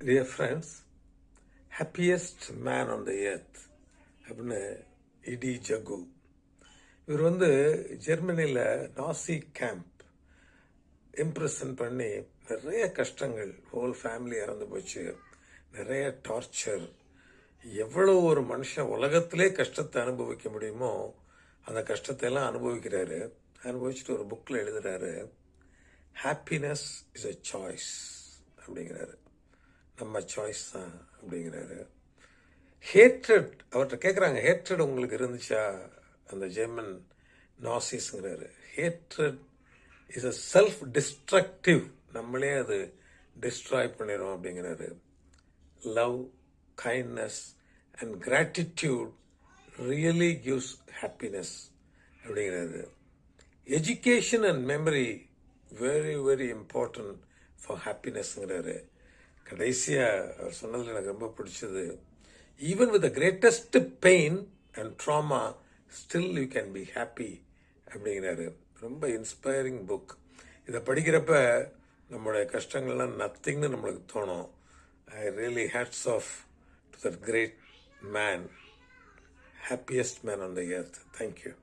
Dear friends, happiest man on the earth அப்படின்னு இடி ஜகு. இவர் ஜெர்மனியில் நாசி கேம்ப் இம்ப்ரெஷன் பண்ணி நிறைய கஷ்டங்கள், ஹோல் ஃபேமிலி இறந்து போச்சு, நிறைய டார்ச்சர். எவ்வளோ ஒரு மனுஷன் உலகத்திலே கஷ்டத்தை அனுபவிக்க முடியுமோ அந்த கஷ்டத்தை எல்லாம் அனுபவிக்கிறாரு. அனுபவிச்சுட்டு ஒரு புக்கில் எழுதுறாரு, ஹாப்பினஸ் இஸ் அ சாய்ஸ் அப்படிங்கிறாரு. நம்ம சாய்ஸ் தான் அப்படிங்கிறாரு. ஹேட்ரட், அவர்கிட்ட கேட்குறாங்க, ஹேட்ரட் உங்களுக்கு இருந்துச்சா? அந்த ஜெர்மன் நாசிஸ்ங்கிறாரு. Hatred is a self destructive, நம்மளே அது டிஸ்ட்ராய் பண்ணிடும் அப்படிங்கிறாரு. Love, kindness and gratitude really gives happiness அப்படிங்கிறாரு. Education and memory very very important for ஹாப்பினஸ்ங்கிறாரு. கடைசியாக அவர் சொன்னதில் எனக்கு ரொம்ப பிடிச்சது, even with the greatest pain and trauma still you can be happy அப்படிங்கிறாரு. ரொம்ப இன்ஸ்பைரிங் புக். இதை படிக்கிறப்ப நம்மளுடைய கஷ்டங்கள்லாம் நத்திங்னு நம்மளுக்கு தோணும். I really hats off to that great man, happiest man on the earth. Thank you.